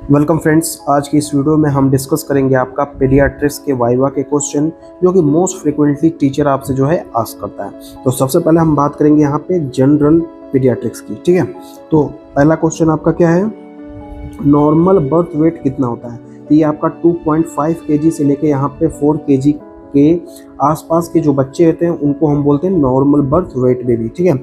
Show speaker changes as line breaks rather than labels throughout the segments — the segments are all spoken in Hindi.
वेलकम फ्रेंड्स, आज की इस वीडियो में हम डिस्कस करेंगे आपका पीडियाट्रिक्स के वाइवा के क्वेश्चन जो कि मोस्ट फ्रिक्वेंटली टीचर आपसे जो है आस्क करता है। तो सबसे पहले हम बात करेंगे यहाँ पे जनरल पीडियाट्रिक्स की। ठीक है, तो पहला क्वेश्चन आपका क्या है, नॉर्मल बर्थ वेट कितना होता है। तो ये आपका 2.5 kg से लेके यहाँ पे 4 kg के आसपास के जो बच्चे होते हैं उनको हम बोलते हैं नॉर्मल बर्थ वेट बेबी। ठीक है,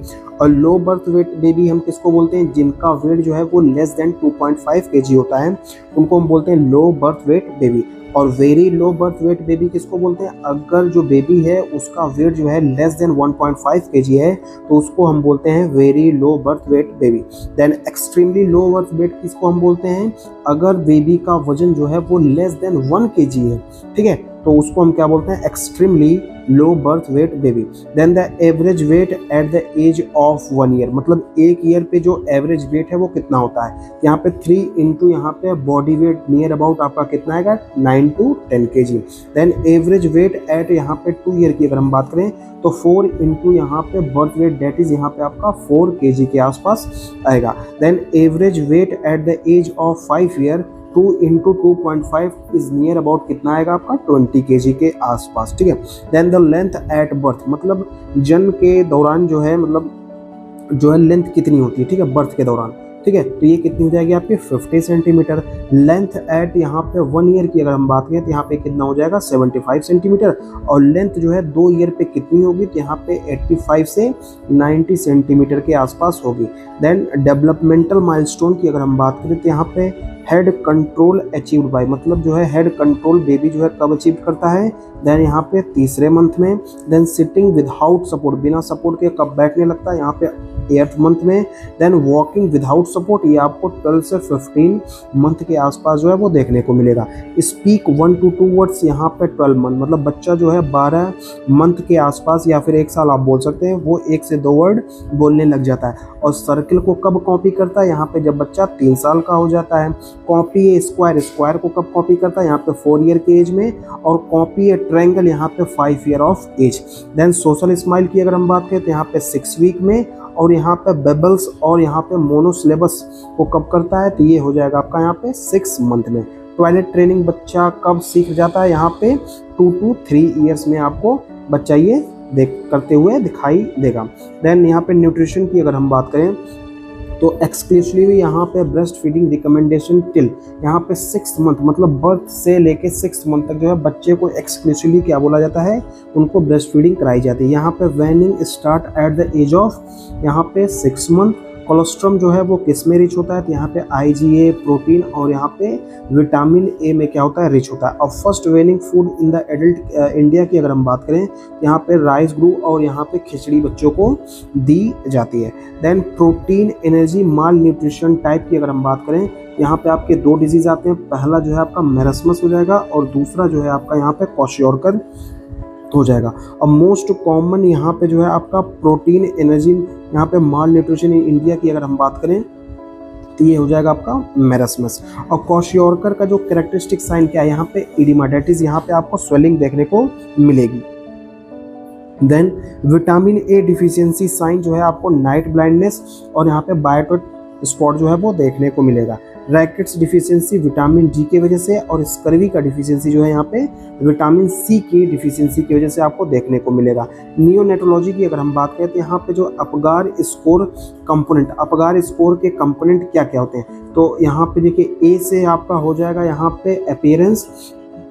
और लो बर्थ वेट बेबी हम किसको बोलते हैं, जिनका वेट जो है वो लेस देन 2.5 kg होता है, उनको हम बोलते हैं लो बर्थ वेट बेबी। और very low birth weight baby किसको बोलते हैं, अगर जो बेबी है उसका वेट जो है लेस देन 1.5 kg है तो उसको हम बोलते हैं very low birth weight baby. Then extremely low birth weight किसको हम बोलते हैं, अगर बेबी का वजन जो है वो लेस देन 1 kg है, ठीक है, तो उसको हम क्या बोलते हैं, extremely low birth weight baby. Then the average weight at the age of 1 year, मतलब 1 ईयर पे जो एवरेज वेट है वो कितना होता है। यहाँ पे 3 इंटू यहाँ पे बॉडी वेट नियर अबाउट आपका कितना आएगा, 9 to 10 kg। Then average weight at यहाँ पे 2 ईयर की अगर हम बात करें तो 4 इंटू यहाँ पे बर्थ वेट डेट इज यहाँ पे आपका 4 kg के आसपास आएगा। Then average weight at the age of 5 year 2 into 2.5 is near about कितना आएगा आपका 20 kg के आसपास। ठीक है, then the length at birth, मतलब जन्म के दौरान जो है, मतलब जो है लेंथ कितनी होती है, ठीक है, बर्थ के दौरान। ठीक है, तो ये कितनी हो जाएगी आपकी 50 सेंटीमीटर। लेंथ एट यहाँ पे 1 ईयर की अगर हम बात करें तो यहाँ पे कितना हो जाएगा 75 सेंटीमीटर। और लेंथ जो है 2 ईयर पे कितनी होगी, तो यहाँ पे 85 से 90 सेंटीमीटर के आसपास होगी। देन डेवलपमेंटल माइलस्टोन की अगर हम बात करें तो यहाँ पे हेड कंट्रोल अचीव्ड बाय, मतलब जो है हेड कंट्रोल बेबी जो है कब अचीव करता है, देन यहाँ पे 3रे मंथ में। देन सिटिंग विदाउट सपोर्ट, बिना सपोर्ट के कब बैठने लगता है, यहाँ पे 8th मंथ में। देन वॉकिंग विदाउट सपोर्ट, ये आपको 12 से 15 मंथ के आसपास जो है वो देखने को मिलेगा। स्पीक 1 to 2 वर्ड्स यहाँ पे 12 मंथ, मतलब बच्चा जो है 12 मंथ के आसपास या फिर 1 साल आप बोल सकते हैं, वो 1 से 2 वर्ड बोलने लग जाता है। और सर्किल को कब कॉपी करता है, यहाँ पे जब बच्चा 3 साल का हो जाता है। कॉपी ए स्क्वायर, स्क्वायर को कब कॉपी करता है, यहाँ पे 4 ईयर के एज में। और कॉपी ए ट्रायंगल यहाँ पे 5 year of age. Then social smile की अगर हम बात करें तो यहाँ पे 6 वीक में। और यहाँ पे बेबल्स और यहाँ पे मोनोसिलेबस को कब करता है, तो ये हो जाएगा आपका यहाँ पे 6 मंथ में। टॉयलेट ट्रेनिंग बच्चा कब सीख जाता है, यहाँ पे 2 to 3 ईयर्स में आपको बच्चा ये करते हुए दिखाई देगा। देन यहाँ पे न्यूट्रिशन की अगर हम बात करें तो एक्सक्लूसिवली यहाँ पे ब्रेस्ट फीडिंग रिकमेंडेशन टिल यहाँ पे 6 मंथ, मतलब बर्थ से लेके 6 मंथ तक जो है बच्चे को एक्सक्लूसिवली क्या बोला जाता है, उनको ब्रेस्ट फीडिंग कराई जाती है। यहाँ पे weaning start at the age of यहाँ पे 6 मंथ। कोलेस्ट्रॉल जो है वो किस में रिच होता है, तो यहाँ पे IgA प्रोटीन और यहाँ पे विटामिन ए में क्या होता है, रिच होता है। और first वेनिंग food in the adult India की अगर हम बात करें यहाँ पे राइस ग्रू और यहाँ पे खिचड़ी बच्चों को दी जाती है। देन प्रोटीन एनर्जी माल न्यूट्रिशन टाइप की अगर हम बात करें, यहाँ पे आपके 2 डिजीज आते हैं। पहला जो है आपका मेरस्मस हो जाएगा और दूसरा जो है आपका यहाँ पे क्वाशियोरकर हो जाएगा। और मोस्ट कॉमन यहाँ पे जो है आपका प्रोटीन एनर्जी यहाँ पे माल न्यूट्रिशन इन इंडिया की अगर हम बात करें तो ये हो जाएगा आपका मेरस्मस। और क्वाशियोरकर का जो कैरेक्टरिस्टिक साइन क्या है, यहाँ पे इडिमा, डेट इज यहाँ पे आपको स्वेलिंग देखने को मिलेगी। Then vitamin A deficiency sign जो है आपको नाइट ब्लाइंडनेस और यहाँ पे बायोटिक स्पॉट जो है वो देखने को मिलेगा। रैकेट्स डिफिशियंसी विटामिन डी की वजह से, और स्कर्वी का डिफिशियंसी जो है यहाँ पे विटामिन सी की डिफिशियंसी की वजह से आपको देखने को मिलेगा। नियोनेटोलॉजी की अगर हम बात करें तो यहाँ पे जो Apgar score component, Apgar score के कंपोनेंट क्या क्या होते हैं, तो यहाँ पे देखिए ए से आपका हो जाएगा यहाँ पे अपीयरेंस,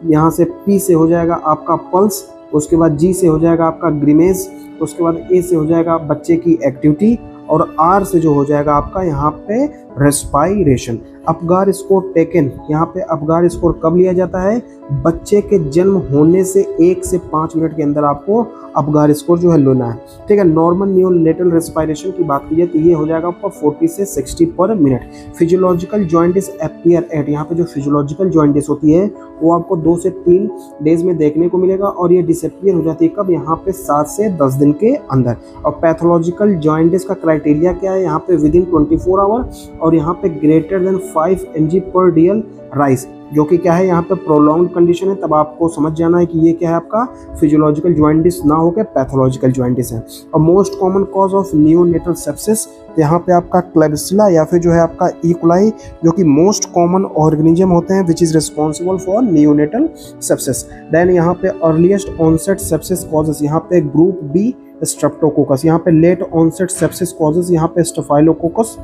यहाँ से पी से हो जाएगा आपका पल्स, उसके बाद जी से हो जाएगा आपका ग्रीमेज, उसके बाद ए से हो जाएगा बच्चे की एक्टिविटी, और आर से जो हो जाएगा आपका यहाँ पे रेस्पायरेशन। अपगार स्कोर टेकन, यहाँ पे अपगार स्कोर कब लिया जाता है, बच्चे के जन्म होने से 1 से 5 मिनट के अंदर आपको अपगार स्कोर जो है लेना है। ठीक है, नॉर्मल न्यूनेटल रेस्पायरेशन की बात कीजिए तो ये हो जाएगा आपका 40 से 60 पर minute. Physiological jaundice appear eight, यहाँ पे जो फिजियोलॉजिकल जॉइंटिस होती है वो आपको 2 से 3 डेज में देखने को मिलेगा और ये डिसअपीयर हो जाती है कब, यहाँ पे 7 से 10 दिन के अंदर। और पैथोलॉजिकल जॉइंटिस का क्राइटेरिया क्या है यहाँ पे विद इन 24 आवर, और यहाँ पे ग्रेटर देन 5 mg पर DL राइस, जो कि क्या है यहाँ पे प्रोलॉन्ग कंडीशन है। तब आपको समझ जाना है कि ये क्या है, आपका फिजियोलॉजिकल जॉइंटिस ना होकर पैथोलॉजिकल जॉइंटिस है। और most common cause of neonatal sepsis, यहाँ पे आपका क्लेब्सिला या फिर जो है आपका ई कोलाई, जो कि मोस्ट कॉमन ऑर्गेनिज्म होते हैं which is responsible for neonatal sepsis. Then यहाँ पे अर्लीस्ट ऑनसेट सेप्सिस कॉजेस, यहाँ पे ग्रुप बी स्ट्रेप्टोकोकस, यहाँ पे लेट ऑनसेट सेप्सिस कॉजेस, यहाँ पे स्टेफाइलोकोकस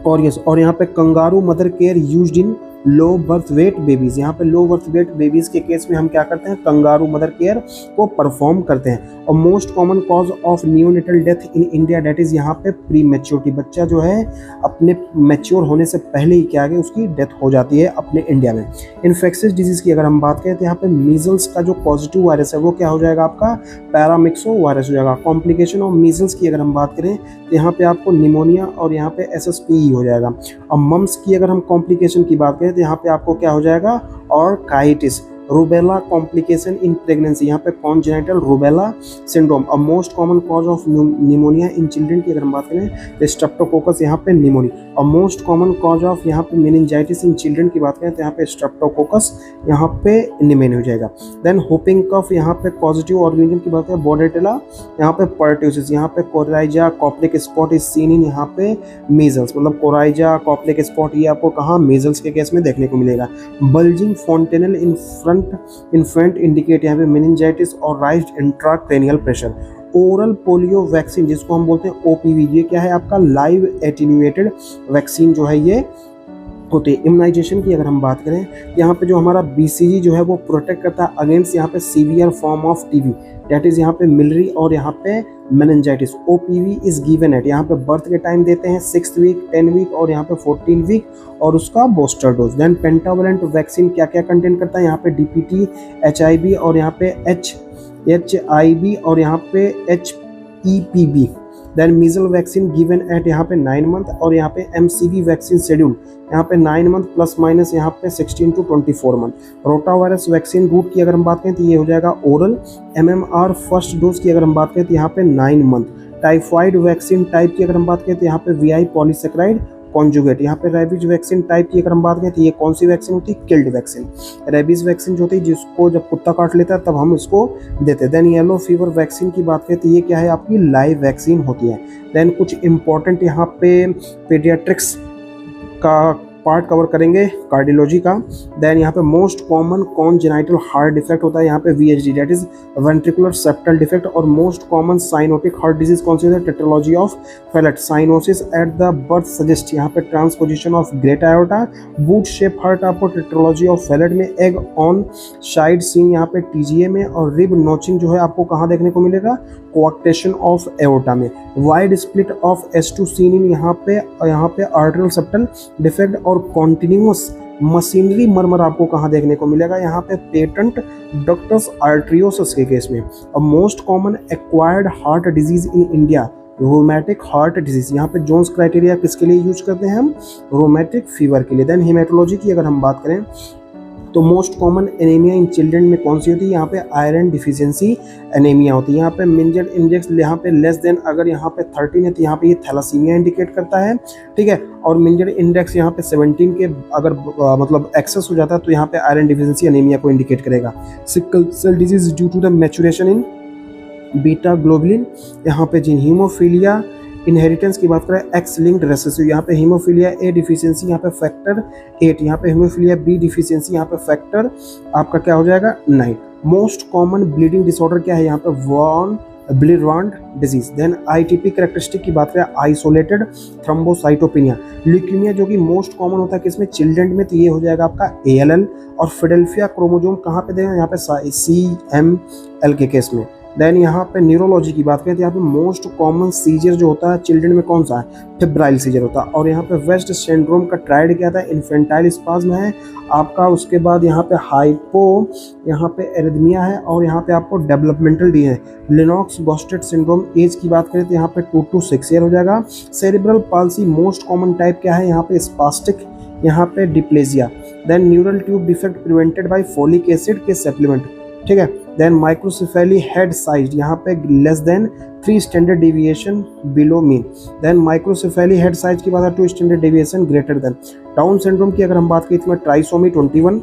ऑरियस, और यहाँ पे kangaroo mother care used in low birth weight babies. यहाँ पे लो बर्थ वेट बेबीज के केस में हम क्या करते हैं, कंगारू मदर केयर को परफॉर्म करते हैं। और most common cause of neonatal death in India, that is यहाँ पे प्री मैच्योरिटी, बच्चा जो है अपने मैच्योर होने से पहले ही क्या है उसकी डेथ हो जाती है अपने इंडिया में। इन्फेक्शियस डिजीज की अगर हम बात करें तो यहाँ पे मीजल्स का जो पॉजिटिव वायरस है वो क्या हो जाएगा, आपका पैरामिक्सो वायरस हो जाएगा। कॉम्प्लिकेशन ऑफ मीजल्स की अगर हम बात करें तो यहाँ पे आपको निमोनिया और यहाँ पे SSPE हो जाएगा। और मम्स की अगर हम कॉम्प्लिकेशन की बात करें तो यहाँ पे आपको क्या हो जाएगा, और काइटिस। रूबेला कॉम्प्लिकेशन इन प्रेगनेंसी, यहाँ पे कॉन्जेनिटल रूबेला सिंड्रोम। और most common cause of pneumonia in children की अगर हम बात करें तो स्ट्रेप्टोकोकस यहाँ पे निमोनिया। और मोस्ट कॉमन कॉज ऑफ यहाँ पे मेनिंजाइटिस इन चिल्ड्रन की बात करें तो यहाँ पे स्ट्रेप्टोकोकस यहाँ पे निमोनिया हो जाएगा। देन होपिंग कफ, यहाँ पे पॉजिटिव ऑर्गेनिज्म की बात करें बोर्डेटेला, यहाँ पे पर्ट्यूसिस, यहाँ पे coryza Koplik spot is seen in यहाँ पे मीजल्स, मतलब कोराइजा कॉप्लिक स्पॉट ये आपको कहाँ, मीजल्स के केस में देखने को मिलेगा। Bulging fontanelle in front infant indicate यहाँ पे मेनिंजाइटिस और raised intracranial pressure. Oral polio vaccine जिसको हम बोलते हैं OPV, ये क्या है आपका लाइव एटेन्यूएटेड वैक्सीन जो है ये होती है। इम्यूनाइजेशन की अगर हम बात करें यहाँ पे जो हमारा BCG जो है वो प्रोटेक्ट करता है अगेंस्ट यहाँ पे severe form of TB, that is यहाँ पे मिलरी और यहाँ पे meningitis. OPV is given at, यहाँ पे बर्थ के टाइम देते हैं 6th वीक, 10 वीक और यहाँ पे 14 वीक, और उसका booster dose. Then pentavalent vaccine क्या क्या कंटेन करता है, यहाँ पे DPT, HIV और यहाँ पे HIV और यहाँ पे HEPV। Then measles vaccine given at यहाँ पे 9 मंथ, और यहाँ पे MCV वैक्सीन शेड्यूल यहाँ पे 9 मंथ प्लस माइनस यहाँ पे 16 to 24 month. Rota virus vaccine route की अगर हम बात करें तो ये हो जाएगा ओरल। MMR फर्स्ट डोज की अगर हम बात करें तो यहाँ पे 9 मंथ। टाइफाइड वैक्सीन टाइप की अगर हम बात करें तो यहाँ पे VI पॉलीसेक्राइड कॉन्जुगेट। यहाँ पे रेबीज वैक्सीन टाइप की अगर हम बात करें तो ये कौन सी वैक्सीन होती है, किल्ड वैक्सीन। रेबीज वैक्सीन जो होती है जिसको जब कुत्ता काट लेता है तब हम इसको देते हैं। देन येलो फीवर वैक्सीन की बात करें तो ये क्या है, आपकी लाइव वैक्सीन होती है। देन कुछ इंपॉर्टेंट यहाँ पे पीडियाट्रिक्स का पार्ट कवर करेंगे, कार्डियोलॉजी का। देन यहाँ पे most common congenital heart defect होता है यहाँ पे VHD, that is ventricular septal defect. और most common cyanotic heart disease कौन सी होती है, tetralogy of Fallot. Cyanosis at the birth suggest यहाँ पे transposition of great aorta. Boot shape heart आपको टेट्रोलॉजी ऑफ फेलेट में। एग ऑन साइड सीन यहाँ पे TGA में। और रिब नोचिंग जो है आपको कहाँ देखने को मिलेगा, कोआक्टेशन ऑफ एओर्टा में। Wide split of S2 seen in यहाँ पे आर्टरियल सेप्टल डिफेक्ट। और कॉन्टिन्यूअस मशीनरी मर्मर आपको कहाँ देखने को मिलेगा, यहाँ पे पेटेंट डक्टस आर्ट्रियोसिस के केस में। और most common acquired heart disease in India, rheumatic heart disease. यहाँ पे जोन्स क्राइटेरिया किसके लिए यूज करते हैं हम, रोमैटिक फीवर के लिए। देन हेमेटोलॉजी की अगर हम बात करें तो most common anaemia in children में कौन सी होती है, यहाँ पे आयरन डिफिशियंसी एनीमिया होती है। यहाँ पे मिंजर इंडेक्स यहाँ पे लेस देन अगर यहाँ पे 13 है तो यहाँ पे ये थैलासीमिया इंडिकेट करता है, ठीक है। और मिंजर इंडेक्स यहाँ पे 17 के अगर मतलब एक्सेस हो जाता है तो यहाँ पे आयरन डिफिशियंसी एनीमिया को इंडिकेट करेगा। Sickle cell disease due to the maturation in beta globulin. यहाँ पे जिन हीमोफीलिया इनहेरिटेंस की बात करें एक्स लिंक्ड रेसेसिव, यहाँ पे हीमोफीलिया A डिफिशियंसी यहाँ पे फैक्टर 8, यहाँ पे हीमोफीलिया B डिफिशियंसी यहाँ पे फैक्टर आपका क्या हो जाएगा 9। मोस्ट कॉमन ब्लीडिंग डिसऑर्डर क्या है, यहाँ पे von Willebrand disease. Then ITP characteristic की बात करें आइसोलेटेड थ्रोम्बोसाइटोपिनिया। ल्यूकीमिया जो कि मोस्ट कॉमन होता है किसमें, चिल्ड्रन में, तो ये हो जाएगा आपका ALL। और फिडेल्फिया क्रोमोजोम कहाँ पे देगा, यहाँ पे CML के केस में। देन यहाँ पे न्यूरोलॉजी की बात करें तो यहाँ पे मोस्ट कॉमन सीजर जो होता है चिल्ड्रन में कौन सा है, फेब्राइल सीजर होता है। और यहाँ पे वेस्ट सिंड्रोम का ट्रायड क्या था, इन्फेंटाइल स्पाज्म है आपका। उसके बाद यहाँ पे हाइपो यहाँ पे एरिथमिया है। और यहाँ पे आपको डेवलपमेंटल डी है। लिनॉक्स गॉस्टेट सिंड्रोम एज की बात करें तो यहाँ पे 2 to 6 ईयर हो जाएगा। Cerebral palsy most common type क्या है, यहाँ पे स्पास्टिक यहाँ पे diplegia. Then neural tube defect prevented by folic acid के सप्लीमेंट, ठीक है। देन माइक्रोसेफेली हेड साइज यहाँ पे less than 3 standard deviation below mean. Then microcephaly head size की बात है 2 standard deviation greater than. Down syndrome की अगर हम बात करें इसमें ट्राइसोमी 21,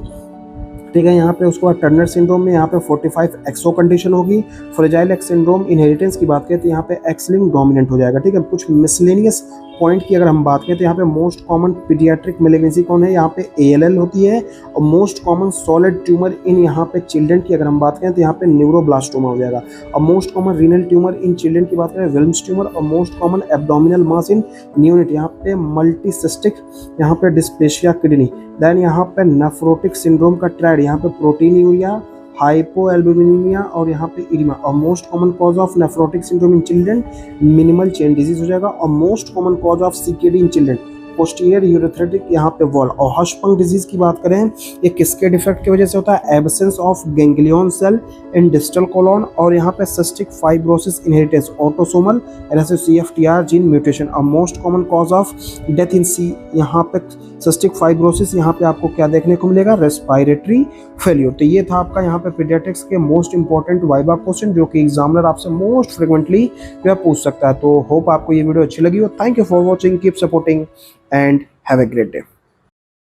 ठीक है। यहाँ पे उसके बाद टर्नर सिंड्रोम में यहाँ पे 45 एक्सो कंडीशन होगी। फ्रेजाइल एक्स सिंड्रोम इनहेरिटेंस की बात करें तो यहाँ पे एक्स लिंक डोमिनेंट हो जाएगा, ठीक है। कुछ मिसलेनियस पॉइंट की अगर हम बात करें तो यहाँ पे मोस्ट कॉमन पीडियाट्रिक मेलिग्नेंसी कौन है, यहाँ पे ALL होती है। और मोस्ट कॉमन सॉलिड ट्यूमर इन यहाँ पे चिल्ड्रन की अगर हम बात करें तो यहाँ पे न्यूरोब्लास्टोमा हो जाएगा। और most common renal tumour in children की बात करें विल्म्स ट्यूमर। और मोस्ट कॉमन एब्डोमिनल मास इन न्यूनिट यहाँ पे मल्टीसिस्टिक यहाँ पे डिस्प्लेसिया किडनी। देन यहाँ पे नेफ्रोटिक सिंड्रोम का ट्रायड, यहाँ पे प्रोटीनयूरिया, हाइपोएल्बुमिनिया और यहाँ पे इरिमा। और most common cause of nephrotic syndrome in children minimal change disease हो जाएगा। और most common cause of CKD in children posterior urethral यहाँ पे वॉल। और हर्शपंक डिजीज की बात करें ये किसके डिफेक्ट की वजह से होता है, absence of ganglion cell in distal colon. और यहाँ पे cystic fibrosis inheritance autosomal CFTR gene mutation. और most common cause of death in सी यहाँ पे सिस्टिक फाइब्रोसिस, यहाँ पे आपको क्या देखने को मिलेगा, रेस्पिरेटरी फेलियर। तो ये था आपका यहाँ पे पीडियाट्रिक्स के मोस्ट इंपॉर्टेंट वाइवा क्वेश्चन जो कि एग्जामिनर आपसे मोस्ट फ्रिक्वेंटली जो है पूछ सकता है। तो होप आपको ये वीडियो अच्छी लगी हो। Thank you for watching, keep supporting and have a great day.